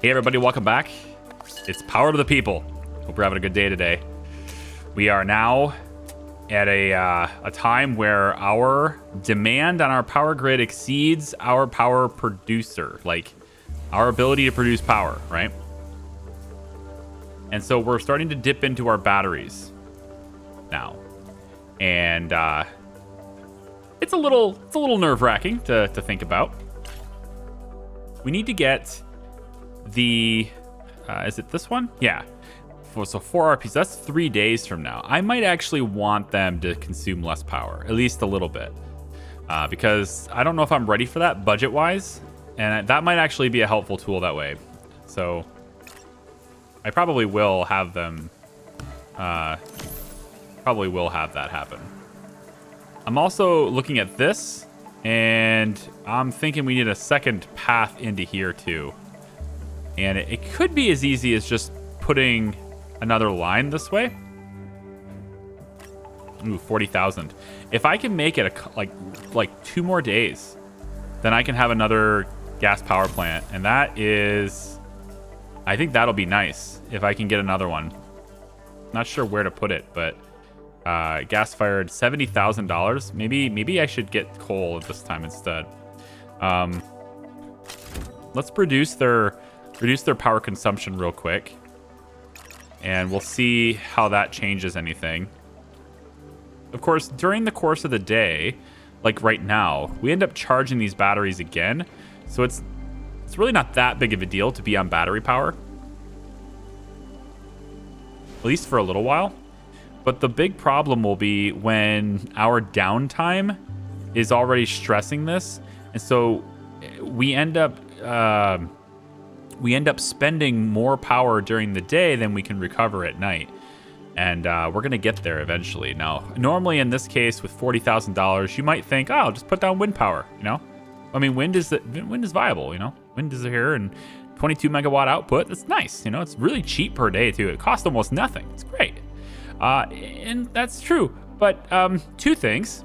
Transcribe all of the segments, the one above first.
Hey everybody, welcome back. It's Power to the People. Hope you're having a good day today. We are now at a time where our demand on our power grid exceeds our power producer, like our ability to produce power, right? And so we're starting to dip into our batteries now. And it's a little nerve-wracking to think about. We need to get the is it this one? Yeah. So 4 RPs, that's 3 days from now. I might actually want them to consume less power, at least a little bit, because I don't know if I'm ready for that budget-wise, and that might actually be a helpful tool that way. So I probably will have them, probably will have that happen. I'm also looking at this, and I'm thinking we need a second path into here too. And it could be as easy as just putting another line this way. Ooh, 40,000. If I can make it like 2 more days, then I can have another gas power plant. And that is, I think that'll be nice if I can get another one. Not sure where to put it, but gas fired, $70,000. Maybe I should get coal at this time instead. Let's reduce their power consumption real quick, and we'll see how that changes anything. Of course, during the course of the day, like right now, we end up charging these batteries again, so it's really not that big of a deal to be on battery power, at least for a little while. But the big problem will be when our downtime is already stressing this, and so we end up spending more power during the day than we can recover at night. And we're going to get there eventually. Now, normally in this case with $40,000, you might think, oh, just put down wind power, you know? I mean, wind is viable, you know? Wind is here, and 22 megawatt output, that's nice. You know, it's really cheap per day too. It costs almost nothing. It's great. And that's true. But 2 things,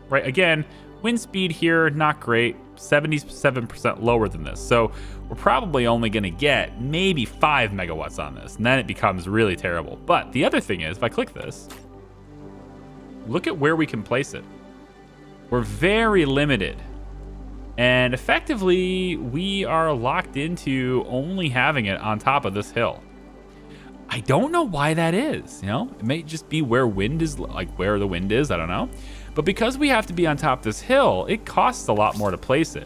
right? Again, wind speed here, not great. 77% lower than this. So we're probably only going to get maybe 5 megawatts on this, and then it becomes really terrible. But the other thing is, if I click this, look at where we can place it. We're very limited. And effectively, we are locked into only having it on top of this hill. I don't know why that is, you know? It may just be where wind is, like where the wind is, I don't know. But because we have to be on top of this hill, it costs a lot more to place it.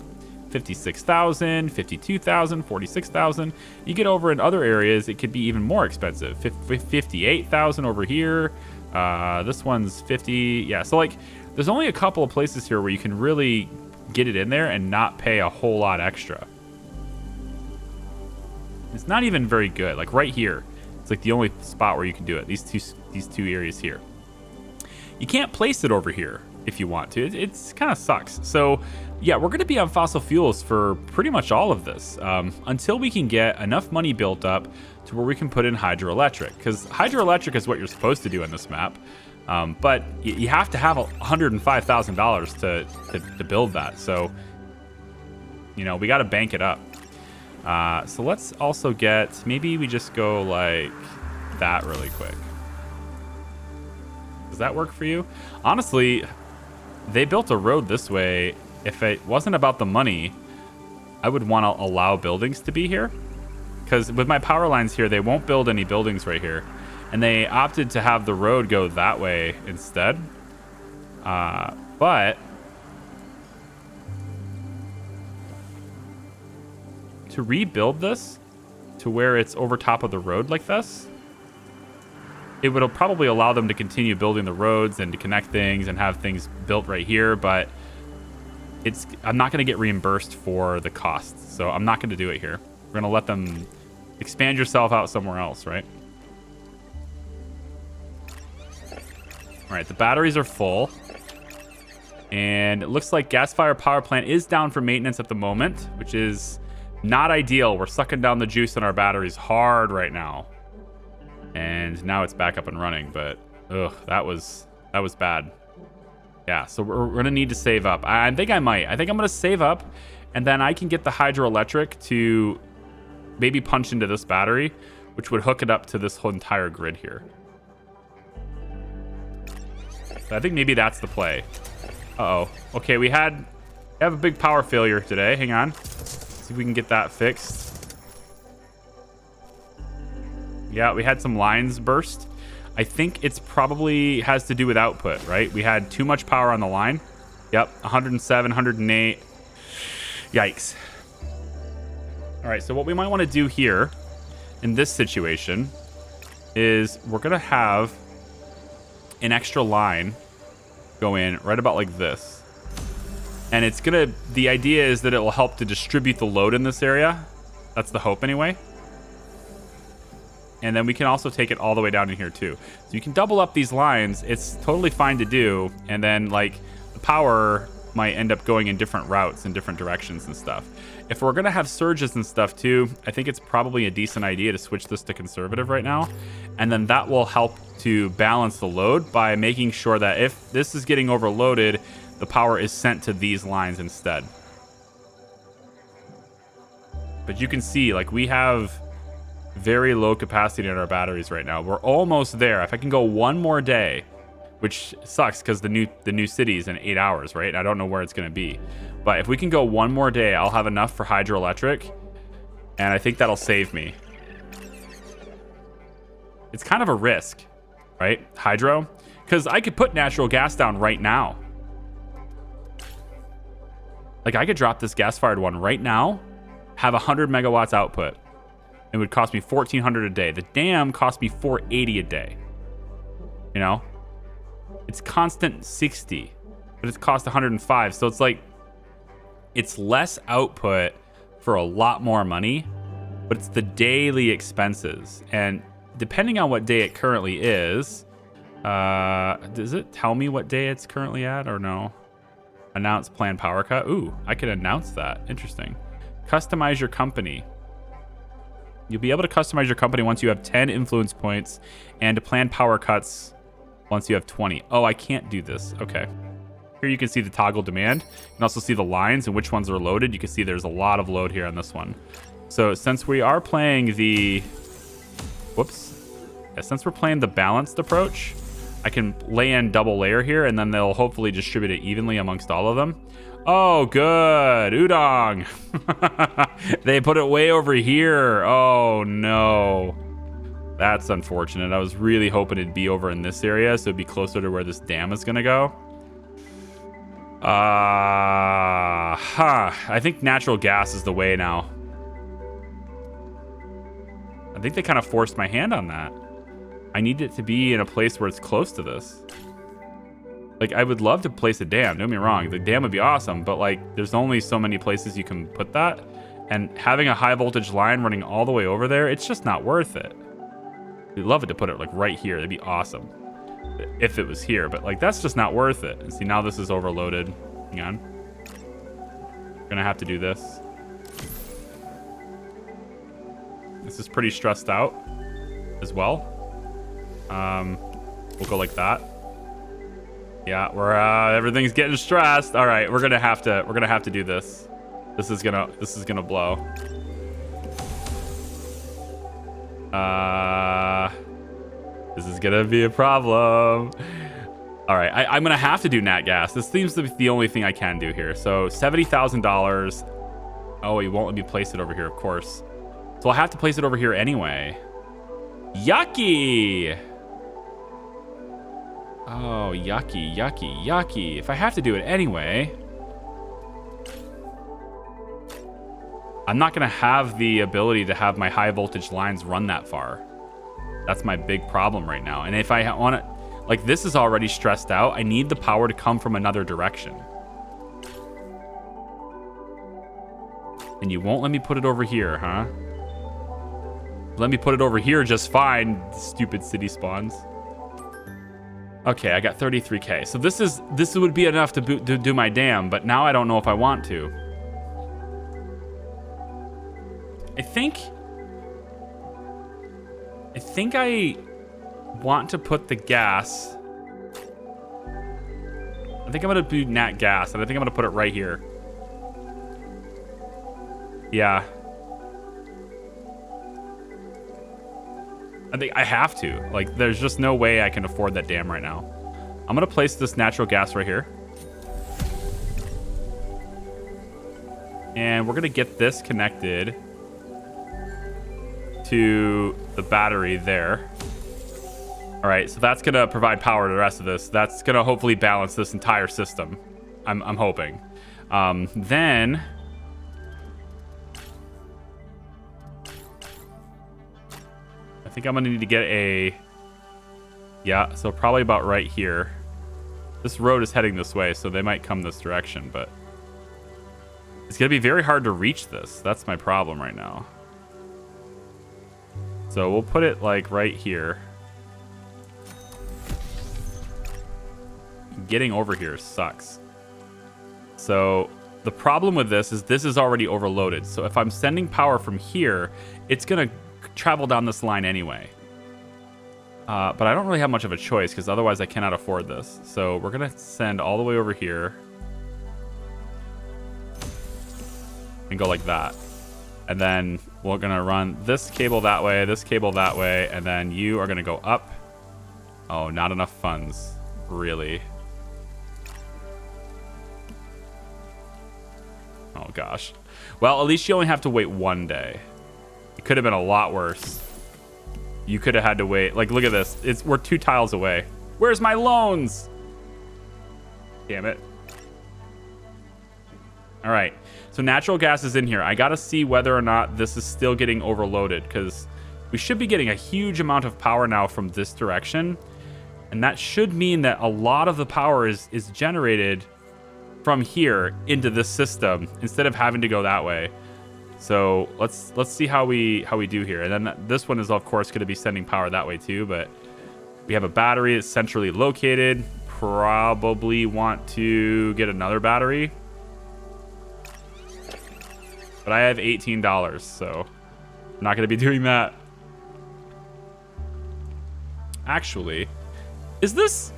56,000, 52,000, 46,000. You get over in other areas, it could be even more expensive. 58,000 over here. This one's 50. Yeah, so like there's only a couple of places here where you can really get it in there and not pay a whole lot extra. It's not even very good. Like right here, it's like the only spot where you can do it. These two areas here. You can't place it over here if you want to. It's kind of sucks. So yeah, we're going to be on fossil fuels for pretty much all of this until we can get enough money built up to where we can put in hydroelectric, because hydroelectric is what you're supposed to do in this map. But you have to have $105,000 to build that. So, you know, we got to bank it up. So let's also get, maybe we just go like that really quick. Does that work for you? Honestly, they built a road this way. If it wasn't about the money, I would want to allow buildings to be here. Because with my power lines here, they won't build any buildings right here. And they opted to have the road go that way instead. But to rebuild this to where it's over top of the road like this, it would probably allow them to continue building the roads and to connect things and have things built right here, but I'm not going to get reimbursed for the costs, so I'm not going to do it here. We're going to let them expand yourself out somewhere else, right? All right, the batteries are full, and it looks like gas-fired power plant is down for maintenance at the moment, which is not ideal. We're sucking down the juice in our batteries hard right now. And now it's back up and running, but ugh, that was bad. Yeah, so we're gonna need to save up. I think I'm gonna save up, and then I can get the hydroelectric to maybe punch into this battery, which would hook it up to this whole entire grid here. So I think maybe that's the play. Uh-oh. Okay, we have a big power failure today. Hang on. See if we can get that fixed. Yeah, we had some lines burst. I think it's probably has to do with output, right? We had too much power on the line. Yep, 107, 108. Yikes. All right, so what we might want to do here in this situation is we're going to have an extra line go in right about like this. And it's going to, the idea is that it will help to distribute the load in this area. That's the hope anyway. And then we can also take it all the way down in here too. So you can double up these lines. It's totally fine to do. And then like the power might end up going in different routes in different directions and stuff. If we're going to have surges and stuff too, I think it's probably a decent idea to switch this to conservative right now. And then that will help to balance the load by making sure that if this is getting overloaded, the power is sent to these lines instead. But you can see like we have very low capacity in our batteries right now. We're almost there. If I can go one more day, which sucks because the new city's in 8 hours, right? I don't know where it's going to be. But if we can go one more day, I'll have enough for hydroelectric. And I think that'll save me. It's kind of a risk, right? Hydro. Because I could put natural gas down right now. Like I could drop this gas-fired one right now, have 100 megawatts output. It would cost me $1,400 a day. The dam cost me $480 a day. You know? It's constant 60, but it's cost 105. So it's like, it's less output for a lot more money, but it's the daily expenses. And depending on what day it currently is, does it tell me what day it's currently at or no? Announce planned power cut. Ooh, I can announce that. Interesting. Customize your company. You'll be able to customize your company once you have 10 influence points and to plan power cuts once you have 20. Oh, I can't do this. Okay. Here you can see the toggle demand. You can also see the lines and which ones are loaded. You can see there's a lot of load here on this one. So since we are playing the... Whoops. Yeah, since we're playing the balanced approach, I can lay in double layer here and then they'll hopefully distribute it evenly amongst all of them. Oh, good. Udong. They put it way over here. Oh, no. That's unfortunate. I was really hoping it'd be over in this area, so it'd be closer to where this dam is going to go. I think natural gas is the way now. I think they kind of forced my hand on that. I need it to be in a place where it's close to this. Like, I would love to place a dam. Don't get me wrong. The dam would be awesome, but, like, there's only so many places you can put that. And having a high voltage line running all the way over there, it's just not worth it. We'd love it to put it, like, right here. That'd be awesome. If it was here. But, like, that's just not worth it. And see, now this is overloaded. Hang on. We're gonna have to do this. This is pretty stressed out as well. We'll go like that. Yeah, we're everything's getting stressed. All right, we're gonna have to do this. This is gonna blow. This is gonna be a problem. All right, I'm gonna have to do nat gas. This seems to be the only thing I can do here. So $70,000. Oh, he won't let me place it over here, of course. So I'll have to place it over here anyway. Yucky. Oh, yucky, yucky, yucky. If I have to do it anyway, I'm not going to have the ability to have my high voltage lines run that far. That's my big problem right now. And if I want to, like, this is already stressed out. I need the power to come from another direction. And you won't let me put it over here, huh? Let me put it over here just fine, stupid city spawns. Okay, I got 33K. So this would be enough to do my dam, but now I don't know if I want to. I think I want to put the gas. I think I'm gonna do nat gas, and I think I'm gonna put it right here. Yeah. I think I have to. Like, there's just no way I can afford that dam right now. I'm going to place this natural gas right here. And we're going to get this connected to the battery there. All right, so that's going to provide power to the rest of this. That's going to hopefully balance this entire system. I'm hoping. Then I think I'm going to need to get a... Yeah, so probably about right here. This road is heading this way, so they might come this direction, but it's going to be very hard to reach this. That's my problem right now. So we'll put it like right here. Getting over here sucks. So the problem with this is already overloaded. So if I'm sending power from here, it's going to travel down this line anyway. But I don't really have much of a choice because otherwise I cannot afford this. So we're going to send all the way over here and go like that. And then we're going to run this cable that way, and then you are going to go up. Oh, not enough funds. Really? Oh, gosh. Well, at least you only have to wait 1 day. It could have been a lot worse. You could have had to wait. Like, look at this. We're 2 tiles away. Where's my loans? Damn it. All right. So natural gas is in here. I got to see whether or not this is still getting overloaded because we should be getting a huge amount of power now from this direction. And that should mean that a lot of the power is generated from here into this system instead of having to go that way. So let's see how we do here. And then this one is of course going to be sending power that way too, but we have a battery that's centrally located. Probably want to get another battery. But I have $18, so I'm not going to be doing that. Actually, is this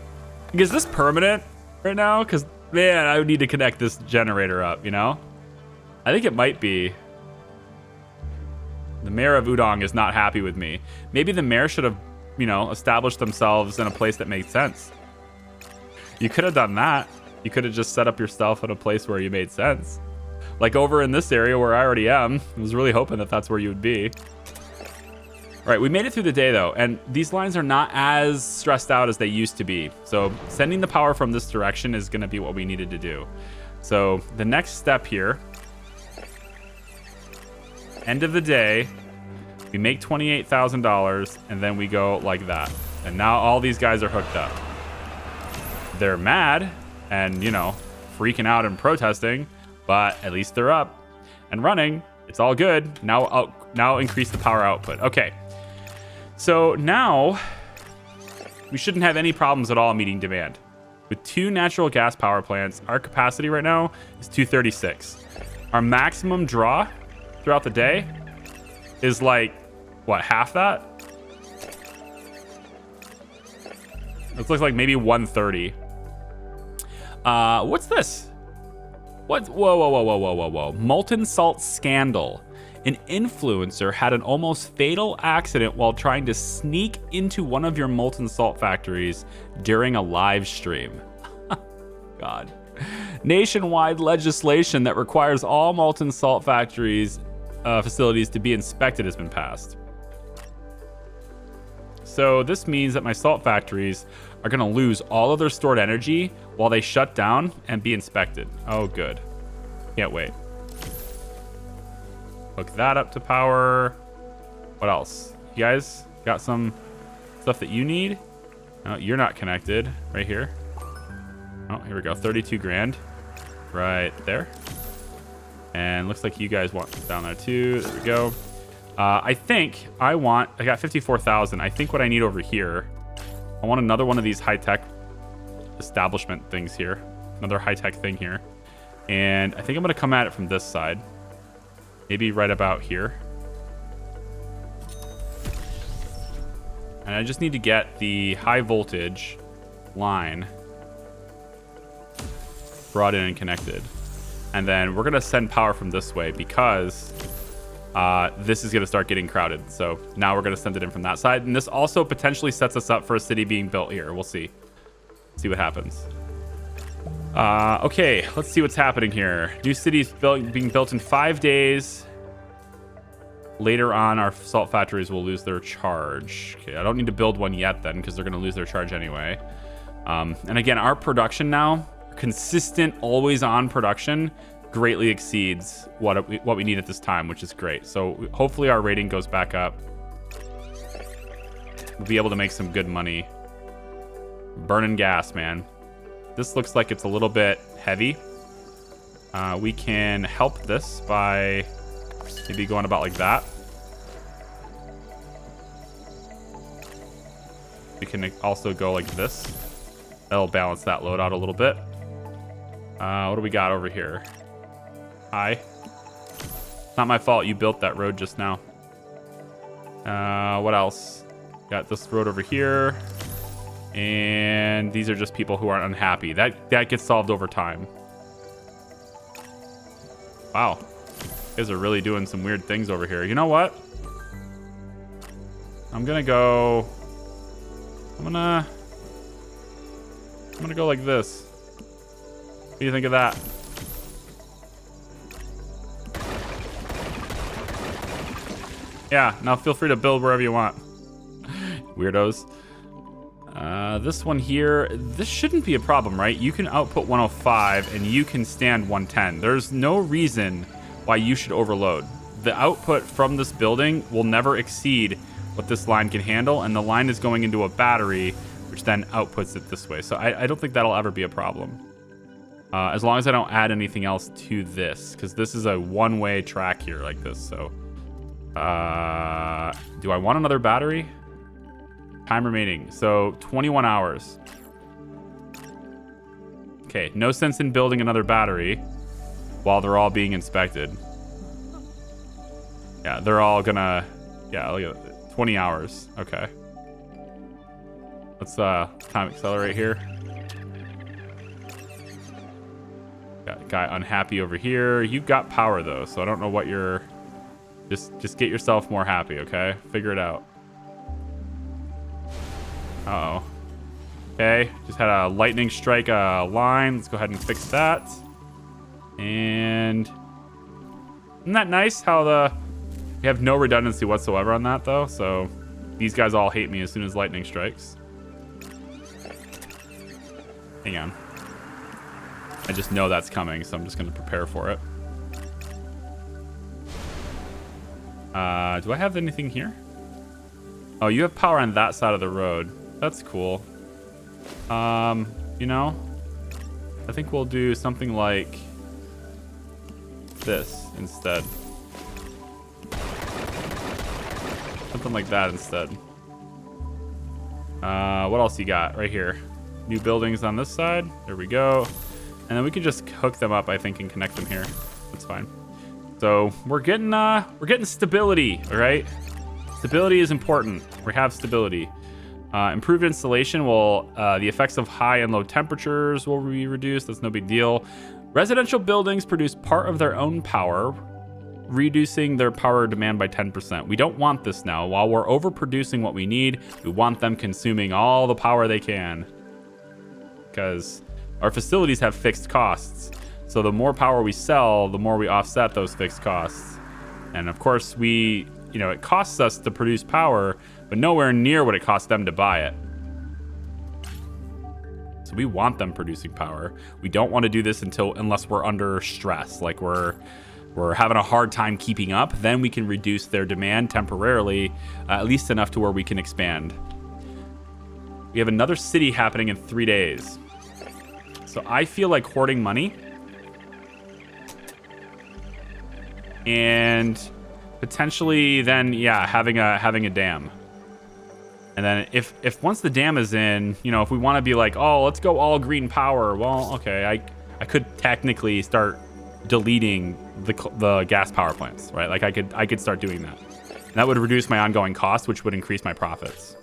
permanent right now? Because, man, I would need to connect this generator up, you know? I think it might be. The mayor of Udong is not happy with me. Maybe the mayor should have, established themselves in a place that made sense. You could have done that. You could have just set up yourself in a place where you made sense. Like over in this area where I already am. I was really hoping that that's where you would be. All right, we made it through the day though, and these lines are not as stressed out as they used to be. So sending the power from this direction is going to be what we needed to do. So the next step here, end of the day, we make $28,000 and then we go like that. And now all these guys are hooked up. They're mad and, freaking out and protesting, but at least they're up and running. It's all good. Now increase the power output. Okay. So now we shouldn't have any problems at all meeting demand. With 2 natural gas power plants, our capacity right now is 236. Our maximum draw throughout the day is like, what, half that? It looks like maybe 130. What's this? What? Whoa. Molten salt scandal. An influencer had an almost fatal accident while trying to sneak into one of your molten salt factories during a live stream. God. Nationwide legislation that requires all molten salt factories facilities to be inspected has been passed. So this means that my salt factories are going to lose all of their stored energy while they shut down and be inspected. Oh, good. Can't wait. Hook that up to power. What else? You guys got some stuff that you need? No, you're not connected. Right here. Oh, here we go. 32 grand. Right there. And looks like you guys want down there too. There we go. I think I got 54,000. I think what I need over here, I want another one of these high-tech establishment things here. Another high-tech thing here. And I think I'm going to come at it from this side. Maybe right about here. And I just need to get the high voltage line brought in and connected. And then we're going to send power from this way because this is going to start getting crowded. So now we're going to send it in from that side. And this also potentially sets us up for a city being built here. We'll see. See what happens. Okay, let's see what's happening here. New cities being built in 5 days. Later on, our salt factories will lose their charge. Okay, I don't need to build one yet then because they're going to lose their charge anyway. And again, our production now, consistent, always on production, greatly exceeds what we need at this time, which is great. So hopefully our rating goes back up. We'll be able to make some good money. Burning gas, man. This looks like it's a little bit heavy. We can help this by maybe going about like that. We can also go like this. That'll balance that load out a little bit. What do we got over here? Hi. Not my fault you built that road just now. What else? Got this road over here. And these are just people who are unhappy. That gets solved over time. Wow. You guys are really doing some weird things over here. You know what? I'm gonna go like this. What do you think of that? Yeah, now feel free to build wherever you want. Weirdos. This one here, this shouldn't be a problem, right? You can output 105 and you can stand 110. There's no reason why you should overload. The output from this building will never exceed what this line can handle, and the line is going into a battery, which then outputs it this way. So I don't think that'll ever be a problem. As long as I don't add anything else to this, because this is a one-way track here like this. So do I want another battery? Time remaining. So 21 hours. Okay, no sense in building another battery while they're all being inspected. Yeah, they're all gonna... Yeah, look at it. 20 hours. Okay. Let's time accelerate here. Got a guy unhappy over here. You've got power though, so I don't know what you're... Just get yourself more happy, okay? Figure it out. Uh-oh. Okay, just had a lightning strike line. Let's go ahead and fix that. And isn't that nice how you have no redundancy whatsoever on that though? So these guys all hate me as soon as lightning strikes. Hang on. I just know that's coming, so I'm just gonna prepare for it. Do I have anything here? Oh, you have power on that side of the road. That's cool. You know, I think we'll do something like this instead. Something like that instead. What else you got right here? New buildings on this side. There we go. And then we can just hook them up, I think, and connect them here. That's fine. So we're getting stability, all right? Stability is important. We have stability. Improved installation will, the effects of high and low temperatures will be reduced. That's no big deal. Residential buildings produce part of their own power, reducing their power demand by 10%. We don't want this now. While we're overproducing what we need, we want them consuming all the power they can. Because our facilities have fixed costs. So the more power we sell, the more we offset those fixed costs. And of course, it costs us to produce power, but nowhere near what it costs them to buy it. So we want them producing power. We don't want to do this unless we're under stress, like we're having a hard time keeping up. Then we can reduce their demand temporarily, at least enough to where we can expand. We have another city happening in 3 days. So I feel like hoarding money and potentially then, yeah, having a dam. And then if once the dam is in, if we want to be like, oh, let's go all green power. Well, okay, I could technically start deleting the gas power plants, right? Like I could start doing that. And that would reduce my ongoing costs, which would increase my profits.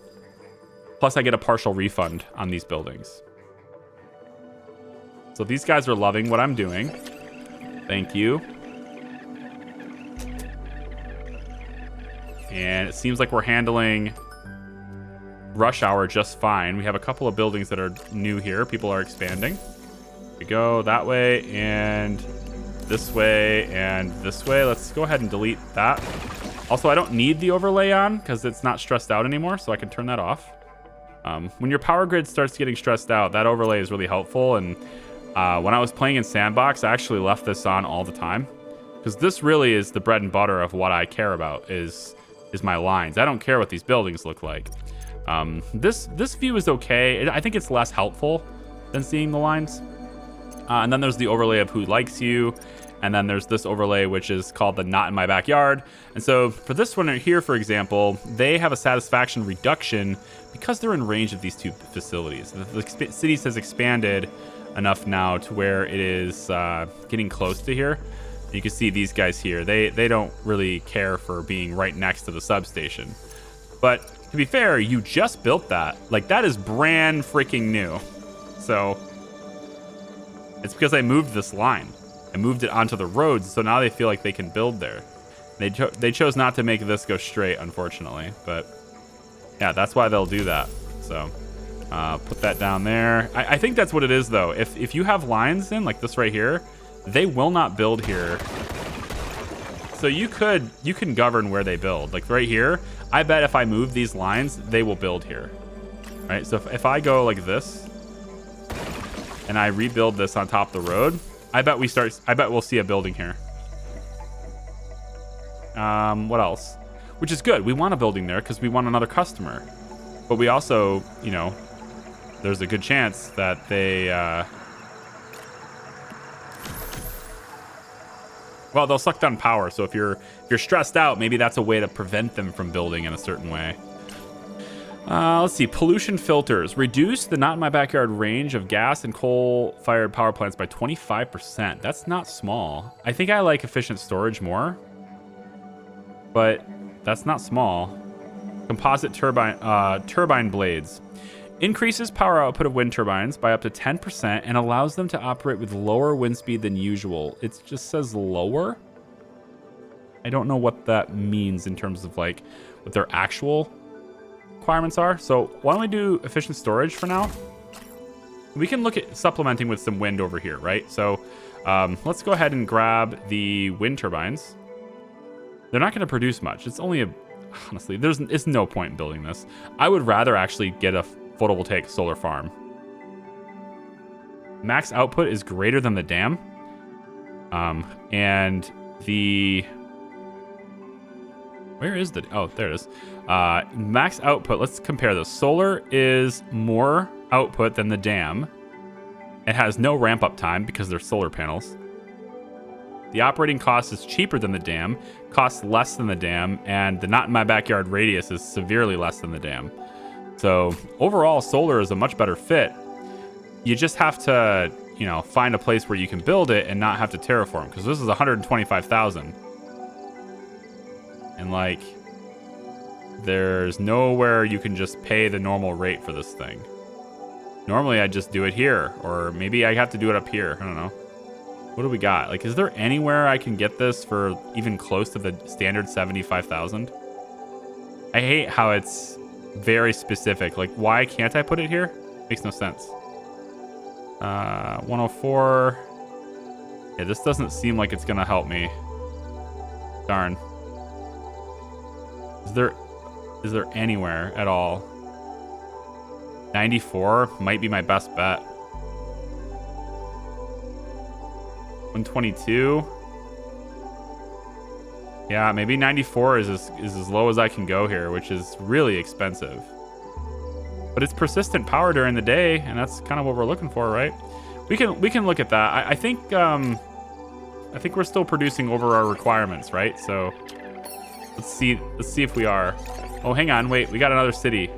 Plus I get a partial refund on these buildings. So these guys are loving what I'm doing. Thank you. And it seems like we're handling rush hour just fine. We have a couple of buildings that are new here. People are expanding. We go that way and this way and this way. Let's go ahead and delete that. Also, I don't need the overlay on because it's not stressed out anymore, so I can turn that off. When your power grid starts getting stressed out, that overlay is really helpful. And when I was playing in Sandbox, I actually left this on all the time because this really is the bread and butter of what I care about is my lines. I don't care what these buildings look like. This view is okay. I think it's less helpful than seeing the lines. And then there's the overlay of who likes you. And then there's this overlay, which is called the not in my backyard. And so for this one here, for example, they have a satisfaction reduction because they're in range of these two facilities. The city has expanded enough now to where it is getting close to here. You can see these guys here. They don't really care for being right next to the substation. But to be fair, you just built that. Like, that is brand freaking new. So it's because I moved this line. I moved it onto the roads, so now they feel like they can build there. They chose not to make this go straight, unfortunately. But yeah, that's why they'll do that. So put that down there. I think that's what it is, though. If you have lines in, like this right here, they will not build here. So you can govern where they build. Like right here, I bet if I move these lines, they will build here. Right? So if I go like this and I rebuild this on top of the road, I bet we'll see a building here. What else? Which is good. We want a building there because we want another customer. But we also, you know, there's a good chance that they well, they'll suck down power. So if you're stressed out, maybe that's a way to prevent them from building in a certain way. Let's see. Pollution filters. Reduce the not in my backyard range of gas and coal-fired power plants by 25%. That's not small. I think I like efficient storage more, but that's not small. Composite turbine blades. Increases power output of wind turbines by up to 10% and allows them to operate with lower wind speed than usual. It just says lower. I don't know what that means in terms of like what their actual requirements are. So why don't we do efficient storage for now? We can look at supplementing with some wind over here, right? So let's go ahead and grab the wind turbines. They're not going to produce much. It's only honestly, it's no point in building this. I would rather actually get a photovoltaic solar farm. Max output is greater than the dam. And the... Where is the... Oh, there it is. Max output, let's compare this. Solar is more output than the dam. It has no ramp-up time because they're solar panels. The operating cost is cheaper than the dam, costs less than the dam, and the not in my backyard radius is severely less than the dam. So overall, solar is a much better fit. You just have to, you know, find a place where you can build it and not have to terraform, because this is 125,000. And like, there's nowhere you can just pay the normal rate for this thing. Normally I'd just do it here, or maybe I have to do it up here. I don't know. What do we got? Like, is there anywhere I can get this for even close to the standard 75,000? I hate how it's very specific. Like, why can't I put it here? Makes no sense. 104. Yeah, this doesn't seem like it's gonna help me. Darn. Is there anywhere at all? 94 might be my best bet. 122. Yeah, maybe 94 is as low as I can go here, which is really expensive. But it's persistent power during the day, and that's kind of what we're looking for, right? We can look at that. I think we're still producing over our requirements, right? So let's see if we are. Oh, hang on, wait, we got another city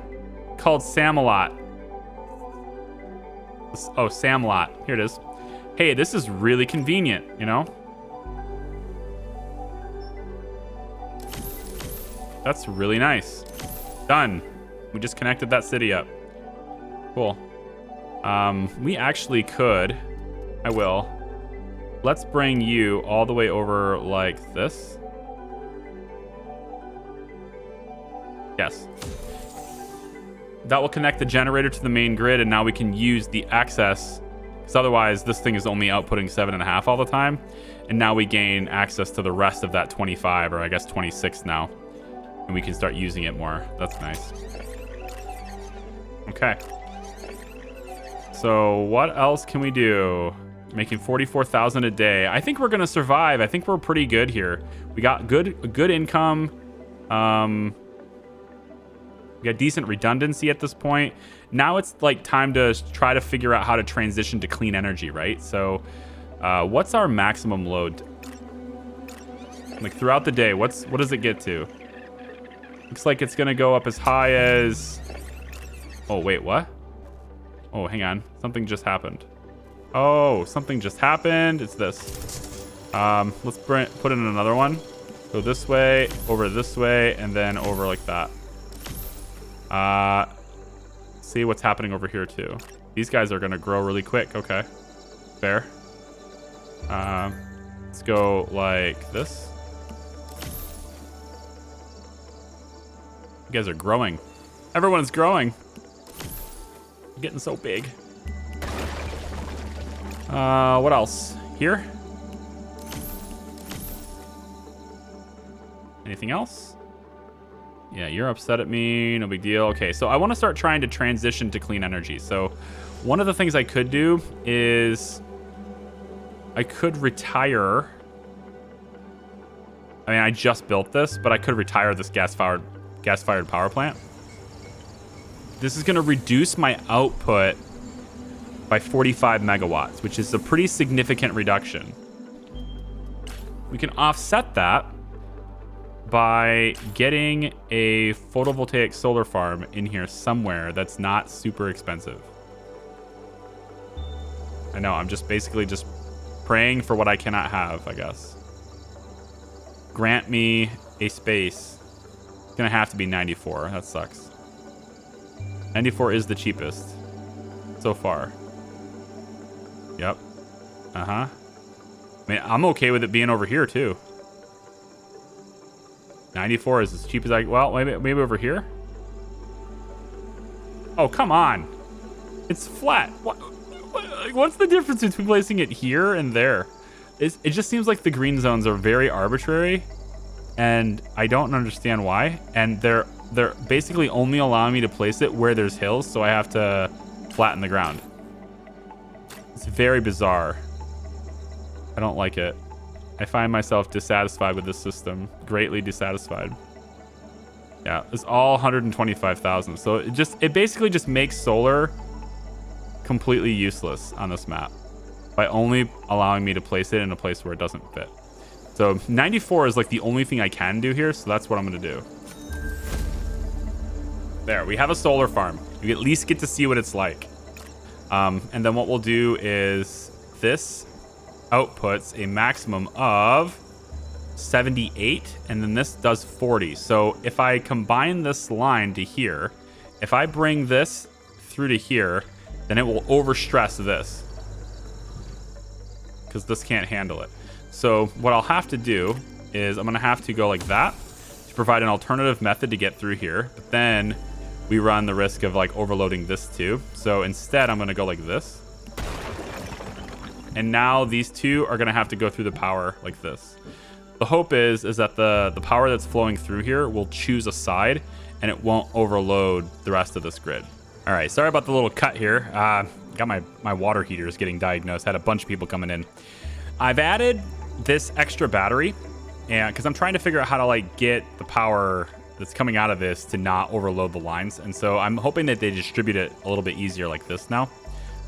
called Samalot. Oh, Samlot. Here it is. Hey, this is really convenient, you know? That's really nice. Done. We just connected that city up. Cool. We actually could. I will. Let's bring you all the way over like this. Yes. That will connect the generator to the main grid, and now we can use the access, because otherwise this thing is only outputting 7.5 all the time. And now we gain access to the rest of that 25, or I guess 26 now. And we can start using it more. That's nice. Okay. So what else can we do? Making 44,000 a day. I think we're gonna survive. I think we're pretty good here. We got good income. We got decent redundancy at this point. Now it's like time to try to figure out how to transition to clean energy, right? So what's our maximum load? Like throughout the day, what does it get to? Looks like it's gonna go up as high as... Oh, wait, what? Oh, hang on. Something just happened. Oh, something just happened. It's this. Let's put in another one. Go this way, over this way, and then over like that. See what's happening over here too. These guys are gonna grow really quick. Okay, fair. Let's go like this. You guys are growing. Everyone's growing. I'm getting so big. What else? Here? Anything else? Yeah, you're upset at me. No big deal. Okay, so I want to start trying to transition to clean energy. So one of the things I could do is I could retire. I mean, I just built this, but I could retire this gas-fired power plant. This is going to reduce my output by 45 megawatts, which is a pretty significant reduction. We can offset that by getting a photovoltaic solar farm in here somewhere that's not super expensive. I know, I'm just basically just praying for what I cannot have, I guess. Grant me a space. It's gonna have to be 94. That sucks. 94 is the cheapest so far. Yep. I mean, I'm okay with it being over here too. 94 is as cheap as well, maybe over here. Oh, come on. It's flat. What's the difference between placing it here and there? It just seems like the green zones are very arbitrary, and I don't understand why. And they're basically only allowing me to place it where there's hills, so I have to flatten the ground. It's very bizarre. I don't like it. I find myself dissatisfied with this system. Greatly dissatisfied. Yeah, it's all 125,000. So it basically just makes solar completely useless on this map by only allowing me to place it in a place where it doesn't fit. So 94 is like the only thing I can do here, so that's what I'm gonna do. There, we have a solar farm. You at least get to see what it's like. And then what we'll do is this outputs a maximum of 78, and then this does 40. So if I combine this line to here, if I bring this through to here, then it will overstress this because this can't handle it. So what I'll have to do is I'm gonna have to go like that to provide an alternative method to get through here, but then we run the risk of like overloading this too. So instead I'm gonna go like this. And now these two are gonna have to go through the power like this. The hope is that the power that's flowing through here will choose a side and it won't overload the rest of this grid. All right, sorry about the little cut here. Got my water heaters getting diagnosed. Had a bunch of people coming in. I've added this extra battery, and because I'm trying to figure out how to like get the power that's coming out of this to not overload the lines. And so I'm hoping that they distribute it a little bit easier like this now.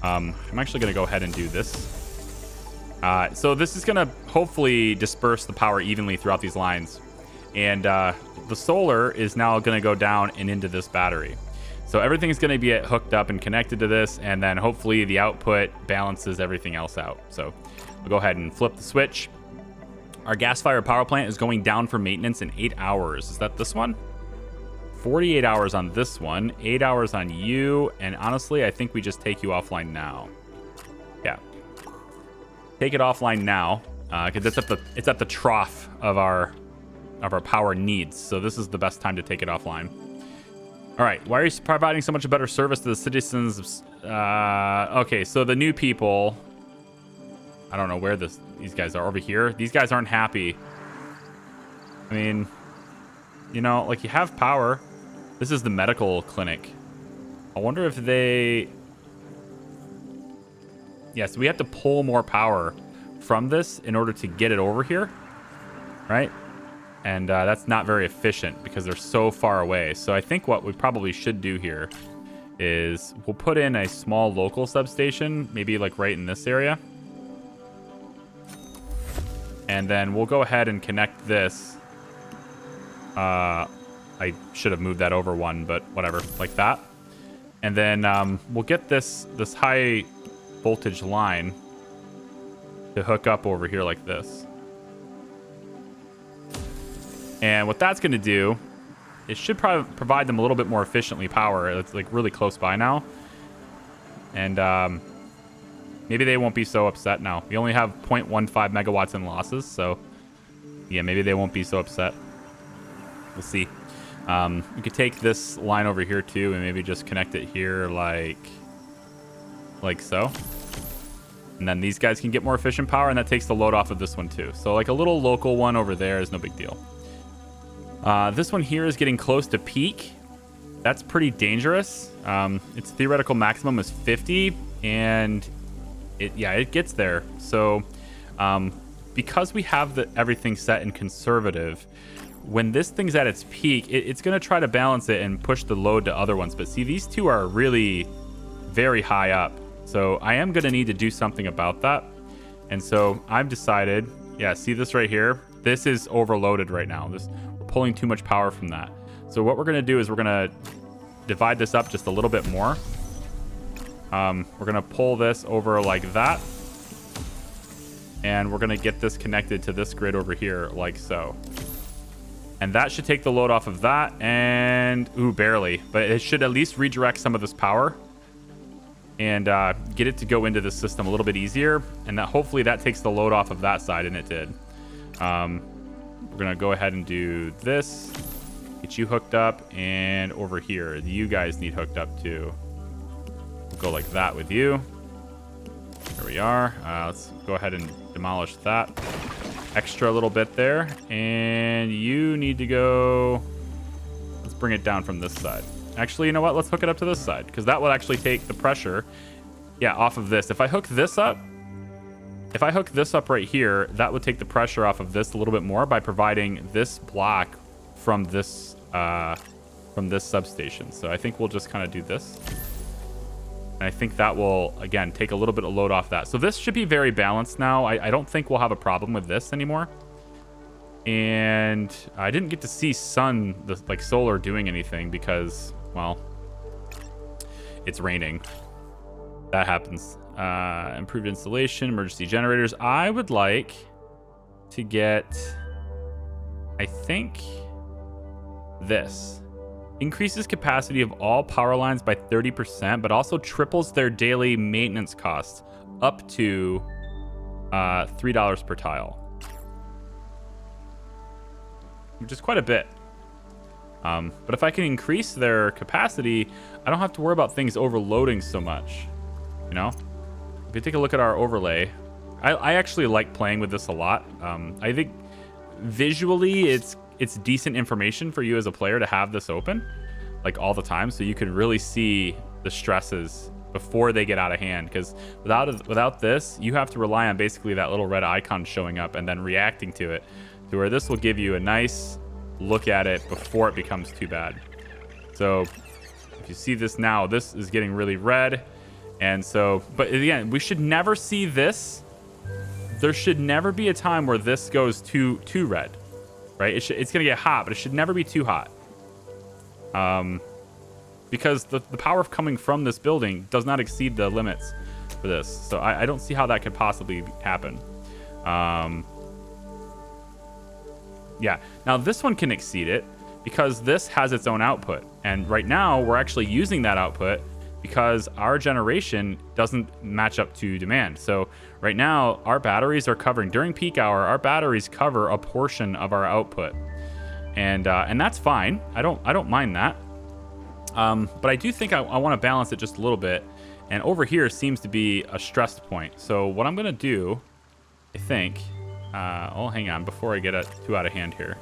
I'm actually gonna go ahead and do this. So this is gonna hopefully disperse the power evenly throughout these lines. And the solar is now gonna go down and into this battery. So everything's going to be hooked up and connected to this, and then hopefully the output balances everything else out. So we'll go ahead and flip the switch. Our gas-fired power plant is going down for maintenance in 8 hours. Is that this one? 48 hours on this one, 8 hours on you, and honestly, I think we just take you offline now. Yeah. Take it offline now, because it's at the trough of our power needs. So this is the best time to take it offline. All right, why are you providing so much better service to the citizens? Okay, so the new people, I don't know where these guys are. Over here. These guys aren't happy. I mean, you know, like, you have power. This is the medical clinic. I wonder if they... Yes, we have to pull more power from this in order to get it over here, right? And that's not very efficient because they're so far away. So I think what we probably should do here is we'll put in a small local substation, maybe like right in this area. And then we'll go ahead and connect this. I should have moved that over one, but whatever, like that. And then we'll get this high voltage line to hook up over here like this. And what that's going to do, it should probably provide them a little bit more efficiently power. It's like really close by now. And maybe they won't be so upset now. We only have 0.15 megawatts in losses, so yeah, maybe they won't be so upset. We'll see. We could take this line over here too and maybe just connect it here like so. And then these guys can get more efficient power, and that takes the load off of this one too. So like a little local one over there is no big deal. This one here is getting close to peak. That's pretty dangerous. Its theoretical maximum is 50, and it gets there. So because we have everything set in conservative, when this thing's at its peak, it's going to try to balance it and push the load to other ones. But see, these two are really very high up. So I am going to need to do something about that. And so I've decided, yeah, see this right here? This is overloaded right now. We're pulling too much power from that. So what we're going to do is we're going to divide this up just a little bit more. We're going to pull this over like that. And we're going to get this connected to this grid over here like so. And that should take the load off of that. And, ooh, barely. But it should at least redirect some of this power and get it to go into the system a little bit easier. And that hopefully that takes the load off of that side, and it did. We're going to go ahead and do this. Get you hooked up. And over here, you guys need hooked up too. We'll go like that with you. There we are. Let's go ahead and demolish that. Extra little bit there. And you need to go... Let's bring it down from this side. Actually, you know what? Let's hook it up to this side, because that will actually take the pressure, yeah, off of this. If I hook this up right here, that would take the pressure off of this a little bit more by providing this block from this substation. So I think we'll just kind of do this. And I think that will, again, take a little bit of load off that. So this should be very balanced now. I don't think we'll have a problem with this anymore. And I didn't get to see solar doing anything because, well, it's raining. That happens. Improved installation, emergency generators. I would like to get, I think, this. Increases capacity of all power lines by 30%, but also triples their daily maintenance costs up to $3 per tile, which is quite a bit. But if I can increase their capacity, I don't have to worry about things overloading so much. You know, if you take a look at our overlay, I actually like playing with this a lot. I think visually it's decent information for you as a player to have this open like all the time, so you can really see the stresses before they get out of hand, because without this, you have to rely on basically that little red icon showing up and then reacting to it, to where this will give you a nice look at it before it becomes too bad. So if you see this now, this is getting really red. And so, but again, we should never see this. There should never be a time where this goes too red. Right? It's going to get hot, but it should never be too hot. Because the power coming from this building does not exceed the limits for this. So I don't see how that could possibly happen. Yeah. Now this one can exceed it because this has its own output. And right now we're actually using that output because our generation doesn't match up to demand. So right now our batteries are covering, during peak hour, our batteries cover a portion of our output. And that's fine. I don't mind that. But I do think I want to balance it just a little bit. And over here seems to be a stressed point. So what I'm going to do, I think... oh, hang on. Before I get it too out of hand here.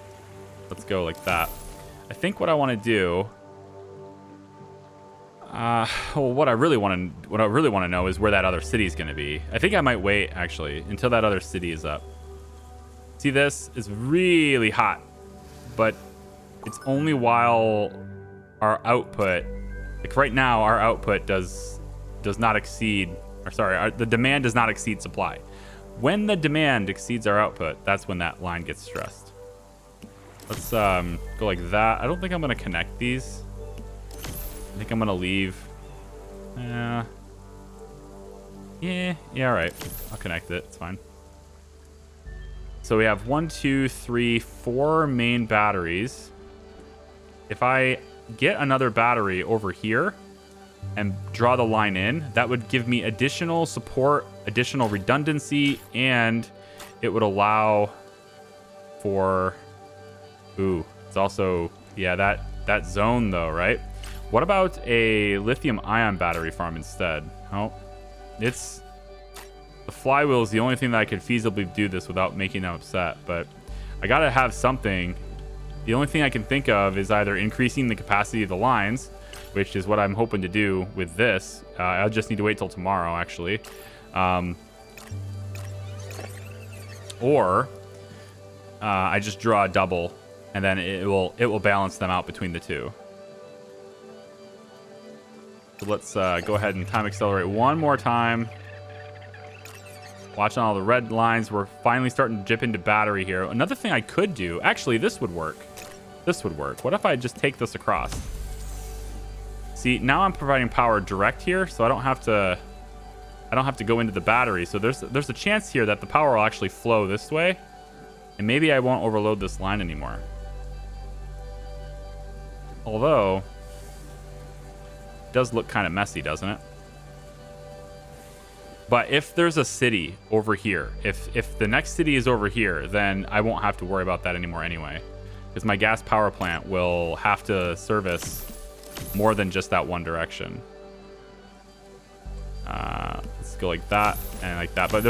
Let's go like that. I think what I want to do... well, what I really want to know is where that other city is going to be. I think I might wait, actually, until that other city is up. See, this is really hot. But it's only while our output... Like, right now, our output does not exceed... Or, sorry, the demand does not exceed supply. When the demand exceeds our output, that's when that line gets stressed. Let's go like that. I don't think I'm going to connect these. I think I'm going to leave. Yeah, all right. I'll connect it. It's fine. So we have 1, 2, 3, 4 main batteries. If I get another battery over here and draw the line in, that would give me additional support, additional redundancy, and it would allow for... Ooh, it's also... Yeah, that zone, though, right? What about a lithium-ion battery farm instead? Oh, it's... The flywheel is the only thing that I could feasibly do this without making them upset, but I gotta have something. The only thing I can think of is either increasing the capacity of the lines, which is what I'm hoping to do with this. I'll just need to wait till tomorrow, actually. Or I just draw a double, and then it will balance them out between the two. So let's go ahead and time accelerate one more time. Watching all the red lines. We're finally starting to dip into battery here. Another thing I could do, actually, this would work. This would work. What if I just take this across? See, now I'm providing power direct here, so I don't have to go into the battery. So there's a chance here that the power will actually flow this way, and maybe I won't overload this line anymore. Although, it does look kind of messy, doesn't it? But if there's a city over here, if the next city is over here, then I won't have to worry about that anymore anyway. Because my gas power plant will have to service more than just that one direction. Let's go like that and like that. But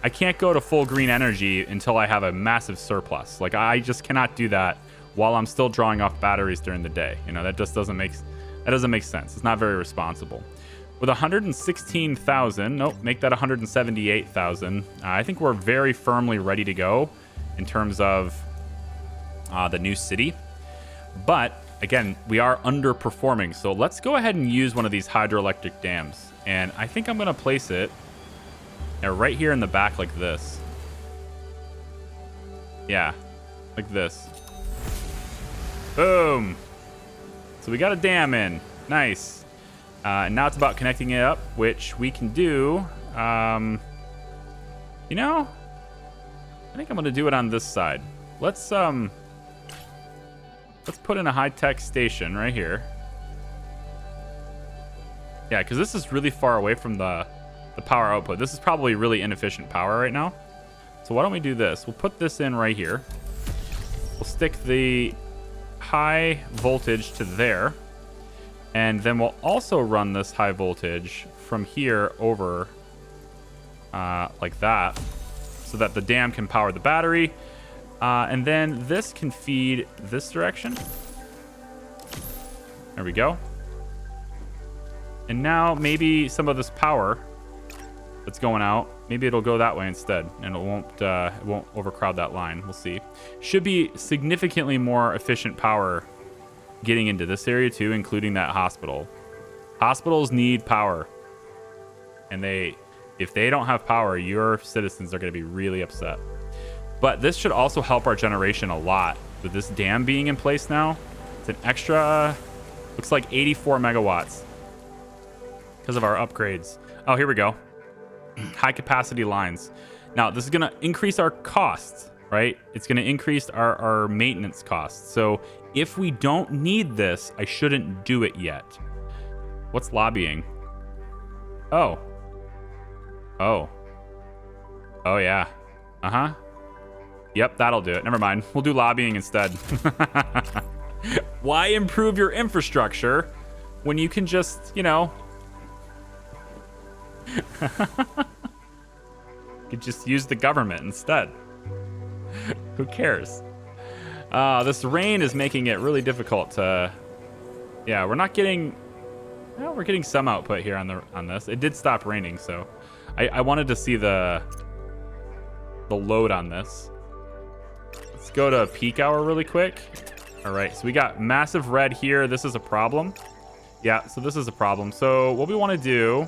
I can't go to full green energy until I have a massive surplus. Like, I just cannot do that while I'm still drawing off batteries during the day. You know, that just doesn't make sense. It's not very responsible. With 116,000, nope, make that 178,000. I think we're very firmly ready to go in terms of the new city. But again, we are underperforming. So let's go ahead and use one of these hydroelectric dams. And I think I'm going to place it right here in the back like this. Yeah, like this. Boom. So we got a dam in. Nice. And now it's about connecting it up, which we can do. You know, I think I'm going to do it on this side. Let's put in a high-tech station right here. Yeah, because this is really far away from the power output. This is probably really inefficient power right now. So why don't we do this? We'll put this in right here. We'll stick the high voltage to there. And then we'll also run this high voltage from here over like that, so that the dam can power the battery. And then this can feed this direction. There we go. And now maybe some of this power that's going out, maybe it'll go that way instead, and it won't overcrowd that line. We'll see. Should be significantly more efficient power getting into this area too, including that hospital. Hospitals need power, and if they don't have power, your citizens are going to be really upset. But this should also help our generation a lot. With this dam being in place now, it's an extra, looks like 84 megawatts because of our upgrades. Oh, here we go. High capacity lines. Now this is going to increase our costs, right? It's going to increase our maintenance costs. So if we don't need this, I shouldn't do it yet. What's lobbying? Oh, yeah. Yep, that'll do it. Never mind. We'll do lobbying instead. Why improve your infrastructure when you can just, you know, you could just use the government instead. Who cares? This rain is making it really difficult to. Yeah, we're not getting. Well, we're getting some output here on this. It did stop raining, so I wanted to see the load on this. Let's go to peak hour really quick. All right, so we got massive red here. This is a problem. Yeah, so this is a problem. So what we want to do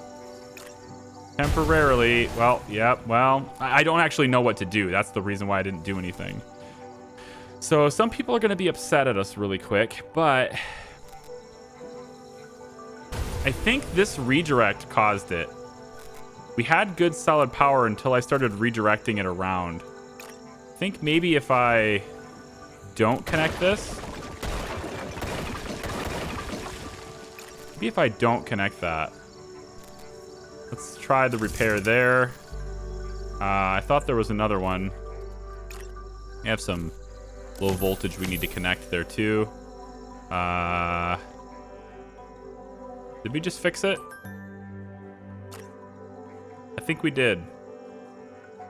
temporarily, well, yeah, well, I don't actually know what to do. That's the reason why I didn't do anything. So some people are going to be upset at us really quick, but I think this redirect caused it. We had good solid power until I started redirecting it around. I think maybe if I don't connect this. Maybe if I don't connect that. Let's try the repair there. I thought there was another one. We have some low voltage we need to connect there too. Did we just fix it? I think we did.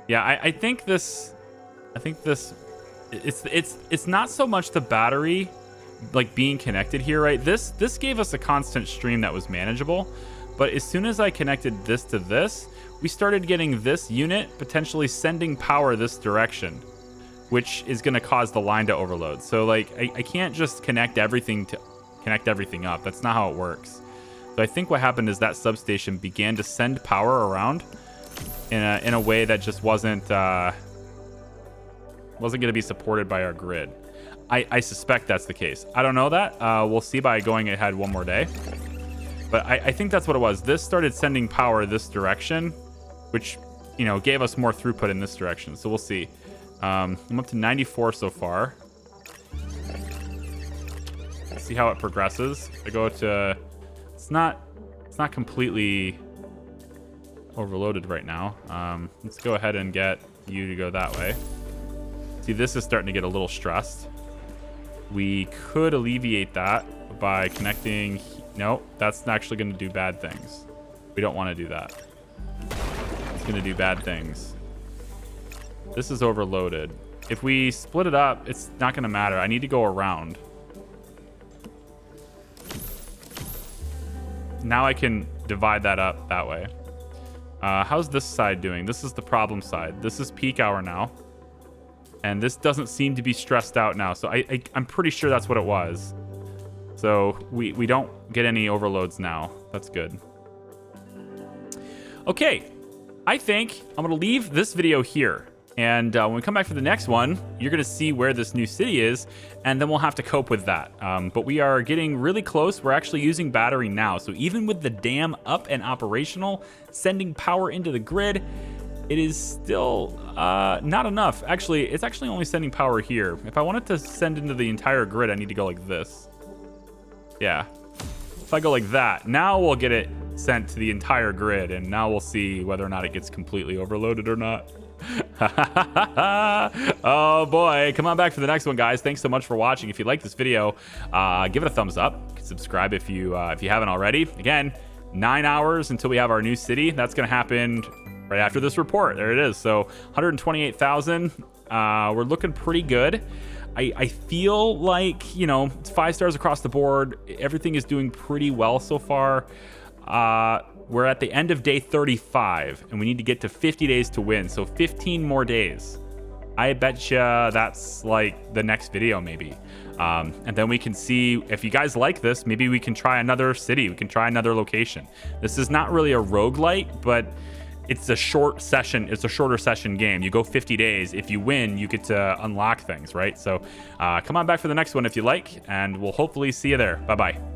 Yeah, I think this. It's not so much the battery, like being connected here, right? This gave us a constant stream that was manageable, but as soon as I connected this to this, we started getting this unit potentially sending power this direction, which is going to cause the line to overload. So like I can't just connect everything up. That's not how it works. So I think what happened is that substation began to send power around in a way that just wasn't going to be supported by our grid. I suspect that's the case. I don't know that. We'll see by going ahead one more day. But I think that's what it was. This started sending power this direction, which, you know, gave us more throughput in this direction. So we'll see. I'm up to 94 so far. Let's see how it progresses. I go to... It's not completely overloaded right now. Let's go ahead and get you to go that way. See, this is starting to get a little stressed. We could alleviate that by connecting... No, that's actually going to do bad things. We don't want to do that. It's going to do bad things. This is overloaded. If we split it up, it's not going to matter. I need to go around. Now I can divide that up that way. How's this side doing? This is the problem side. This is peak hour now. And this doesn't seem to be stressed out now. So I'm pretty sure that's what it was. So we don't get any overloads now. That's good. Okay. I think I'm going to leave this video here. And when we come back for the next one, you're going to see where this new city is, and then we'll have to cope with that. But we are getting really close. We're actually using battery now. So even with the dam up and operational, sending power into the grid, it is still not enough. Actually, it's actually only sending power here. If I wanted to send into the entire grid, I need to go like this. Yeah. If I go like that, now we'll get it sent to the entire grid, and now we'll see whether or not it gets completely overloaded or not. Oh boy, come on back for the next one, guys. Thanks so much for watching. If you like this video, give it a thumbs up. Subscribe if you haven't already. Again, 9 hours until we have our new city. That's gonna happen right after this report. There it is. So 128,000. We're looking pretty good. I feel like, you know, it's 5 stars across the board. Everything is doing pretty well so far. We're at the end of day 35, and we need to get to 50 days to win. So 15 more days. I bet you that's like the next video maybe. And then we can see if you guys like this, maybe we can try another city. We can try another location. This is not really a roguelite, but it's a short session. It's a shorter session game. You go 50 days. If you win, you get to unlock things, right? So come on back for the next one if you like, and we'll hopefully see you there. Bye-bye.